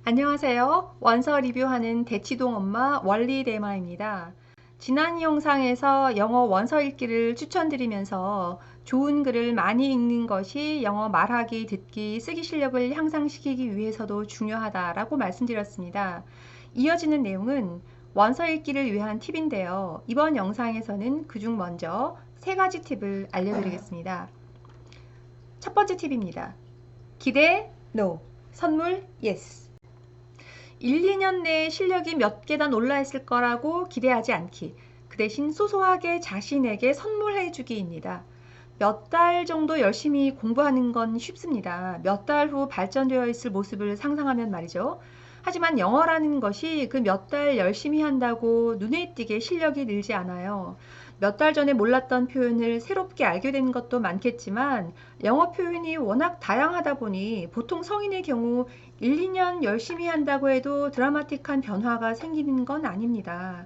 안녕하세요. 원서 리뷰하는 대치동 엄마 원리대마입니다. 지난 영상에서 영어 원서 읽기를 추천드리면서 좋은 글을 많이 읽는 것이 영어 말하기, 듣기, 쓰기 실력을 향상시키기 위해서도 중요하다라고 말씀드렸습니다. 이어지는 내용은 원서 읽기를 위한 팁인데요. 이번 영상에서는 그중 먼저 세 가지 팁을 알려드리겠습니다. 첫 번째 팁입니다. 기대 No, 선물 Yes. 1, 2년 내에 실력이 몇 계단 올라 있을 거라고 기대하지 않기. 그 대신 소소하게 자신에게 선물해 주기입니다. 몇 달 정도 열심히 공부하는 건 쉽습니다. 몇 달 후 발전되어 있을 모습을 상상하면 말이죠. 하지만 영어라는 것이 그 몇 달 열심히 한다고 눈에 띄게 실력이 늘지 않아요. 몇 달 전에 몰랐던 표현을 새롭게 알게 되는 것도 많겠지만 영어 표현이 워낙 다양하다 보니 보통 성인의 경우 1, 2년 열심히 한다고 해도 드라마틱한 변화가 생기는 건 아닙니다.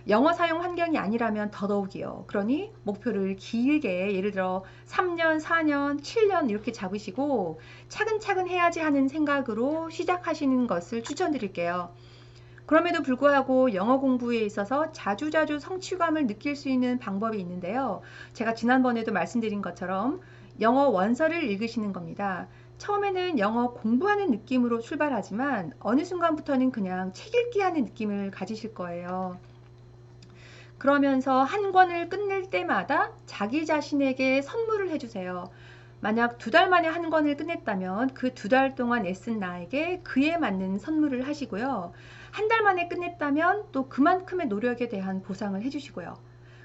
영어 사용 환경이 아니라면 더더욱이요. 그러니 목표를 길게 예를 들어 3년, 4년, 7년 이렇게 잡으시고 차근차근 해야지 하는 생각으로 시작하시는 것을 추천드릴게요. 그럼에도 불구하고 영어 공부에 있어서 자주자주 성취감을 느낄 수 있는 방법이 있는데요. 제가 지난번에도 말씀드린 것처럼 영어 원서를 읽으시는 겁니다. 처음에는 영어 공부하는 느낌으로 출발하지만 어느 순간부터는 그냥 책 읽기 하는 느낌을 가지실 거예요. 그러면서 한 권을 끝낼 때마다 자기 자신에게 선물을 해주세요. 만약 2달 만에 한 권을 끝냈다면 그 2달 동안 애쓴 나에게 그에 맞는 선물을 하시고요. 한 달 만에 끝냈다면 또 그만큼의 노력에 대한 보상을 해주시고요.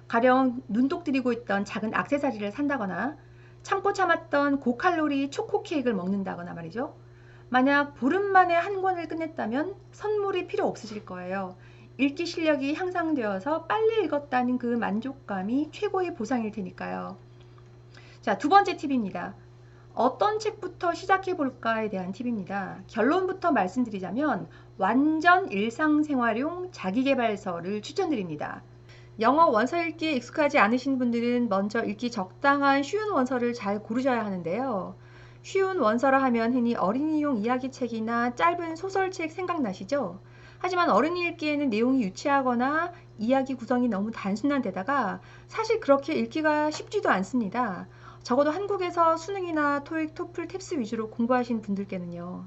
가령 눈독 들이고 있던 작은 액세서리를 산다거나 참고 참았던 고칼로리 초코 케이크를 먹는다거나 말이죠. 만약 보름 만에 한 권을 끝냈다면 선물이 필요 없으실 거예요. 읽기 실력이 향상되어서 빨리 읽었다는 그 만족감이 최고의 보상일 테니까요. 자, 두 번째 팁입니다. 어떤 책부터 시작해 볼까에 대한 팁입니다. 결론부터 말씀드리자면 완전 일상생활용 자기계발서를 추천드립니다. 영어 원서 읽기에 익숙하지 않으신 분들은 먼저 읽기 적당한 쉬운 원서를 잘 고르셔야 하는데요. 쉬운 원서라 하면 흔히 어린이용 이야기책이나 짧은 소설책 생각나시죠? 하지만 어른이 읽기에는 내용이 유치하거나 이야기 구성이 너무 단순한 데다가 사실 그렇게 읽기가 쉽지도 않습니다. 적어도 한국에서 수능이나 토익, 토플, 탭스 위주로 공부하신 분들께는요.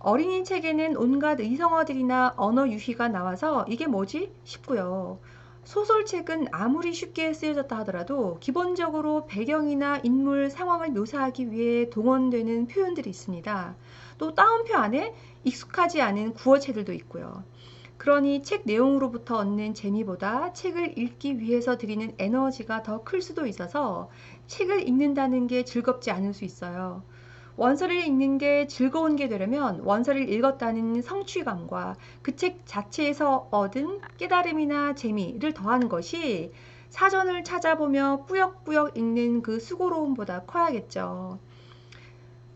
어린이 책에는 온갖 의성어들이나 언어 유희가 나와서 이게 뭐지? 싶고요. 소설책은 아무리 쉽게 쓰여졌다 하더라도 기본적으로 배경이나 인물 상황을 묘사하기 위해 동원되는 표현들이 있습니다. 또 따옴표 안에 익숙하지 않은 구어체들도 있고요. 그러니 책 내용으로부터 얻는 재미보다 책을 읽기 위해서 드리는 에너지가 더 클 수도 있어서 책을 읽는다는 게 즐겁지 않을 수 있어요. 원서를 읽는 게 즐거운 게 되려면 원서를 읽었다는 성취감과 그 책 자체에서 얻은 깨달음이나 재미를 더하는 것이 사전을 찾아보며 꾸역꾸역 읽는 그 수고로움보다 커야겠죠.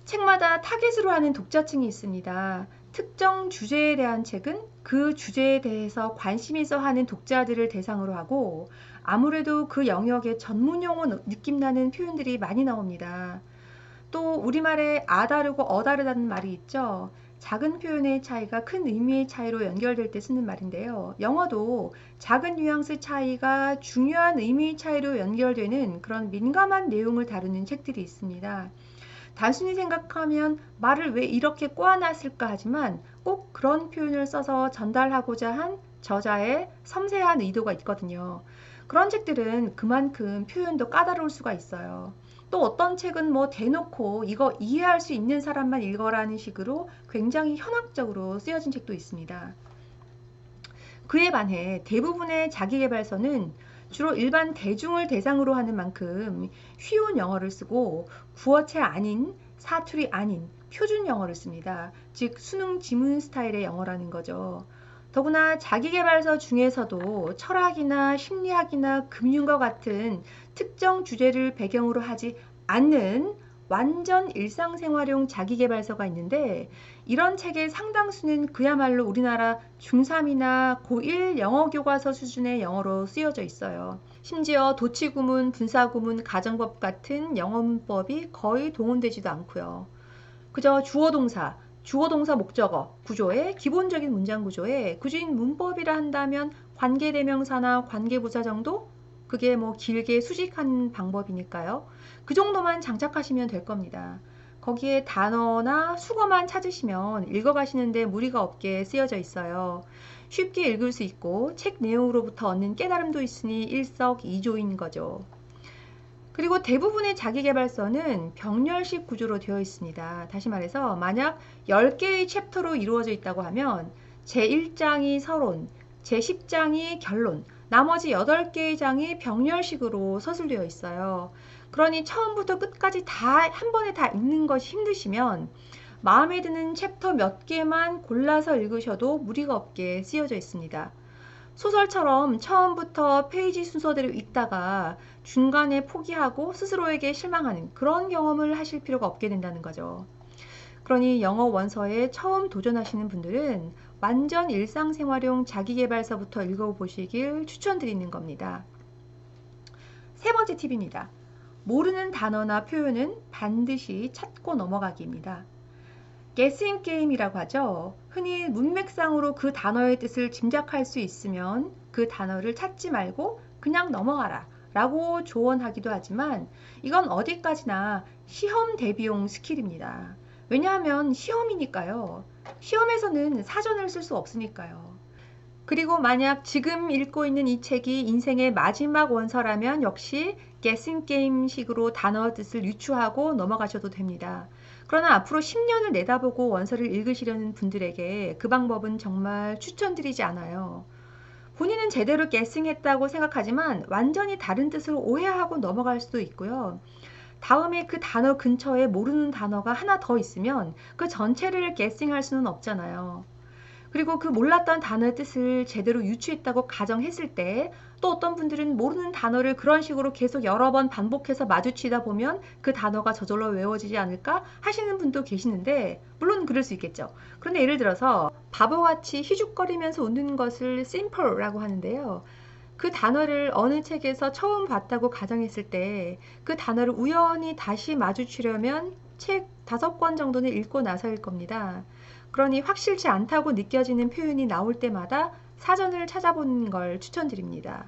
책마다 타겟으로 하는 독자층이 있습니다. 특정 주제에 대한 책은 그 주제에 대해서 관심 있어 하는 독자들을 대상으로 하고 아무래도 그 영역의 전문용어 느낌 나는 표현들이 많이 나옵니다. 또 우리말에 아 다르고 어 다르다는 말이 있죠. 작은 표현의 차이가 큰 의미의 차이로 연결될 때 쓰는 말인데요. 영어도 작은 뉘앙스 차이가 중요한 의미의 차이로 연결되는 그런 민감한 내용을 다루는 책들이 있습니다. 단순히 생각하면 말을 왜 이렇게 꼬아놨을까 하지만 꼭 그런 표현을 써서 전달하고자 한 저자의 섬세한 의도가 있거든요. 그런 책들은 그만큼 표현도 까다로울 수가 있어요. 또 어떤 책은 뭐 대놓고 이거 이해할 수 있는 사람만 읽어라는 식으로 굉장히 현학적으로 쓰여진 책도 있습니다. 그에 반해 대부분의 자기계발서는 주로 일반 대중을 대상으로 하는 만큼 쉬운 영어를 쓰고 구어체 아닌 사투리 아닌 표준 영어를 씁니다. 즉 수능 지문 스타일의 영어라는 거죠. 더구나 자기계발서 중에서도 철학이나 심리학이나 금융과 같은 특정 주제를 배경으로 하지 않는 완전 일상생활용 자기계발서가 있는데 이런 책의 상당수는 그야말로 우리나라 중3이나 고1 영어교과서 수준의 영어로 쓰여져 있어요. 심지어 도치구문, 분사구문, 가정법 같은 영어 문법이 거의 동원되지도 않고요. 그저 주어 동사, 주어 동사 목적어 구조의 기본적인 문장 구조에 구조인 문법이라 한다면 관계대명사나 관계부사 정도? 그게 뭐 길게 수식한 방법이니까요. 그 정도만 장착하시면 될 겁니다. 거기에 단어나 수거만 찾으시면 읽어가시는데 무리가 없게 쓰여져 있어요. 쉽게 읽을 수 있고 책 내용으로부터 얻는 깨달음도 있으니 일석이조인 거죠. 그리고 대부분의 자기계발서는 병렬식 구조로 되어 있습니다. 다시 말해서 만약 10개의 챕터로 이루어져 있다고 하면 제1장이 서론, 제10장이 결론, 나머지 8개의 장이 병렬식으로 서술되어 있어요. 그러니 처음부터 끝까지 다 한 번에 다 읽는 것이 힘드시면 마음에 드는 챕터 몇 개만 골라서 읽으셔도 무리가 없게 쓰여져 있습니다. 소설처럼 처음부터 페이지 순서대로 읽다가 중간에 포기하고 스스로에게 실망하는 그런 경험을 하실 필요가 없게 된다는 거죠. 그러니 영어 원서에 처음 도전하시는 분들은 완전 일상생활용 자기계발서부터 읽어보시길 추천드리는 겁니다. 세 번째 팁입니다. 모르는 단어나 표현은 반드시 찾고 넘어가기입니다. 게싱 게임이라고 하죠. 흔히 문맥상으로 그 단어의 뜻을 짐작할 수 있으면 그 단어를 찾지 말고 그냥 넘어가라 라고 조언하기도 하지만 이건 어디까지나 시험 대비용 스킬입니다. 왜냐하면 시험이니까요. 시험에서는 사전을 쓸 수 없으니까요. 그리고 만약 지금 읽고 있는 이 책이 인생의 마지막 원서라면 역시 게싱 게임식으로 단어 뜻을 유추하고 넘어가셔도 됩니다. 그러나 앞으로 10년을 내다보고 원서를 읽으시려는 분들에게 그 방법은 정말 추천드리지 않아요. 본인은 제대로 게싱했다고 생각하지만 완전히 다른 뜻으로 오해하고 넘어갈 수도 있고요. 다음에 그 단어 근처에 모르는 단어가 하나 더 있으면 그 전체를 게싱할 수는 없잖아요. 그리고 그 몰랐던 단어의 뜻을 제대로 유추했다고 가정했을 때 또 어떤 분들은 모르는 단어를 그런 식으로 계속 여러 번 반복해서 마주치다 보면 그 단어가 저절로 외워지지 않을까 하시는 분도 계시는데 물론 그럴 수 있겠죠. 그런데 예를 들어서 바보같이 희죽거리면서 웃는 것을 simple라고 하는데요. 그 단어를 어느 책에서 처음 봤다고 가정했을 때 그 단어를 우연히 다시 마주치려면 책 5권 정도는 읽고 나서일 겁니다. 그러니 확실치 않다고 느껴지는 표현이 나올 때마다 사전을 찾아보는 걸 추천드립니다.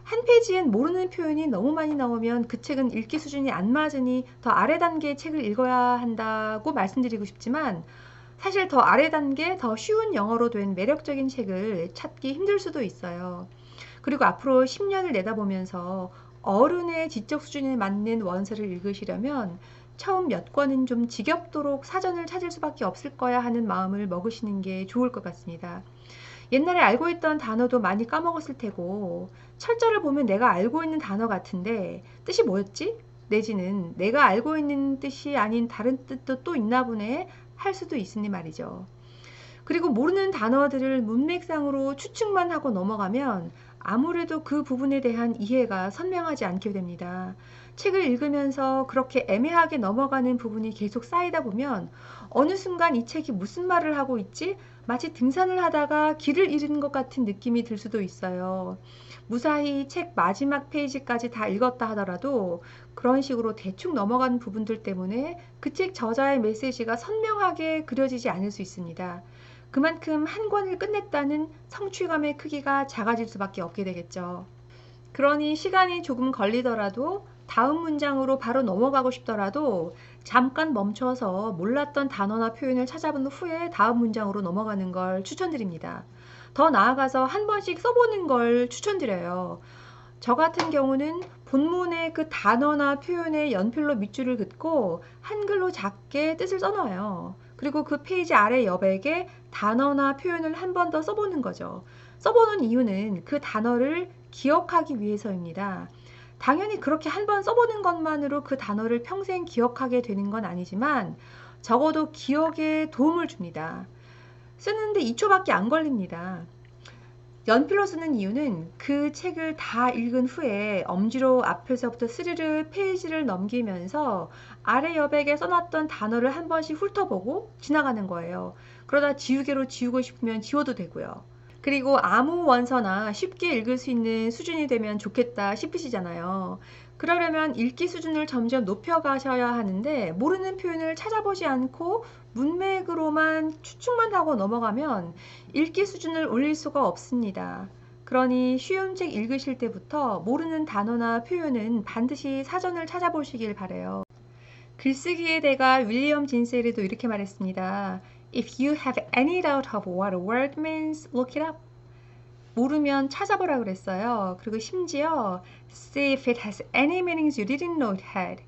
한 페이지엔 모르는 표현이 너무 많이 나오면 그 책은 읽기 수준이 안 맞으니 더 아래 단계의 책을 읽어야 한다고 말씀드리고 싶지만 사실 더 아래 단계, 더 쉬운 영어로 된 매력적인 책을 찾기 힘들 수도 있어요. 그리고 앞으로 10년을 내다보면서 어른의 지적 수준에 맞는 원서를 읽으시려면 처음 몇 권은 좀 지겹도록 사전을 찾을 수밖에 없을 거야 하는 마음을 먹으시는 게 좋을 것 같습니다. 옛날에 알고 있던 단어도 많이 까먹었을 테고 철자를 보면 내가 알고 있는 단어 같은데 뜻이 뭐였지? 내지는 내가 알고 있는 뜻이 아닌 다른 뜻도 또 있나 보네 할 수도 있으니 말이죠. 그리고 모르는 단어들을 문맥상으로 추측만 하고 넘어가면 아무래도 그 부분에 대한 이해가 선명하지 않게 됩니다. 책을 읽으면서 그렇게 애매하게 넘어가는 부분이 계속 쌓이다 보면 어느 순간 이 책이 무슨 말을 하고 있지? 마치 등산을 하다가 길을 잃은 것 같은 느낌이 들 수도 있어요. 무사히 책 마지막 페이지까지 다 읽었다 하더라도 그런 식으로 대충 넘어가는 부분들 때문에 그 책 저자의 메시지가 선명하게 그려지지 않을 수 있습니다. 그만큼 한 권을 끝냈다는 성취감의 크기가 작아질 수밖에 없게 되겠죠. 그러니 시간이 조금 걸리더라도 다음 문장으로 바로 넘어가고 싶더라도 잠깐 멈춰서 몰랐던 단어나 표현을 찾아본 후에 다음 문장으로 넘어가는 걸 추천드립니다. 더 나아가서 한 번씩 써보는 걸 추천드려요. 저 같은 경우는 본문의 그 단어나 표현에 연필로 밑줄을 긋고 한글로 작게 뜻을 써놔요. 그리고 그 페이지 아래 여백에 단어나 표현을 한 번 더 써보는 거죠. 써보는 이유는 그 단어를 기억하기 위해서입니다. 당연히 그렇게 한 번 써보는 것만으로 그 단어를 평생 기억하게 되는 건 아니지만 적어도 기억에 도움을 줍니다. 쓰는데 2초밖에 안 걸립니다. 연필로 쓰는 이유는 그 책을 다 읽은 후에 엄지로 앞에서부터 스르르 페이지를 넘기면서 아래 여백에 써놨던 단어를 한 번씩 훑어보고 지나가는 거예요. 그러다 지우개로 지우고 싶으면 지워도 되고요. 그리고 아무 원서나 쉽게 읽을 수 있는 수준이 되면 좋겠다 싶으시잖아요. 그러려면 읽기 수준을 점점 높여가셔야 하는데 모르는 표현을 찾아보지 않고 문맥으로만 추측만 하고 넘어가면 읽기 수준을 올릴 수가 없습니다. 그러니 쉬운 책 읽으실 때부터 모르는 단어나 표현은 반드시 사전을 찾아보시길 바래요. 글쓰기의 대가 윌리엄 진셀이도 이렇게 말했습니다. If you have any doubt of what a word means, look it up. 모르면 찾아보라 그랬어요. 그리고 심지어 see if it has any meanings you didn't know it had.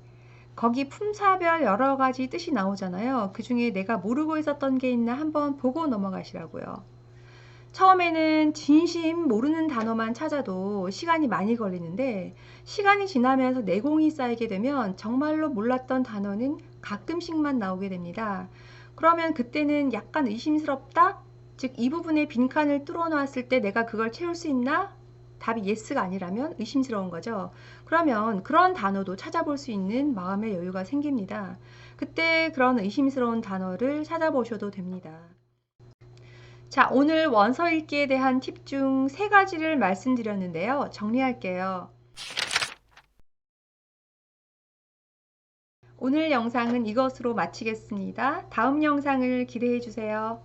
거기 품사별 여러 가지 뜻이 나오잖아요. 그 중에 내가 모르고 있었던 게 있나 한번 보고 넘어가시라고요. 처음에는 진심 모르는 단어만 찾아도 시간이 많이 걸리는데 시간이 지나면서 내공이 쌓이게 되면 정말로 몰랐던 단어는 가끔씩만 나오게 됩니다. 그러면 그때는 약간 의심스럽다? 즉, 이 부분에 빈칸을 뚫어놨을 때 내가 그걸 채울 수 있나? 답이 예스가 아니라면 의심스러운 거죠. 그러면 그런 단어도 찾아볼 수 있는 마음의 여유가 생깁니다. 그때 그런 의심스러운 단어를 찾아보셔도 됩니다. 자, 오늘 원서 읽기에 대한 팁 중 3가지를 말씀드렸는데요. 정리할게요. 오늘 영상은 이것으로 마치겠습니다. 다음 영상을 기대해 주세요.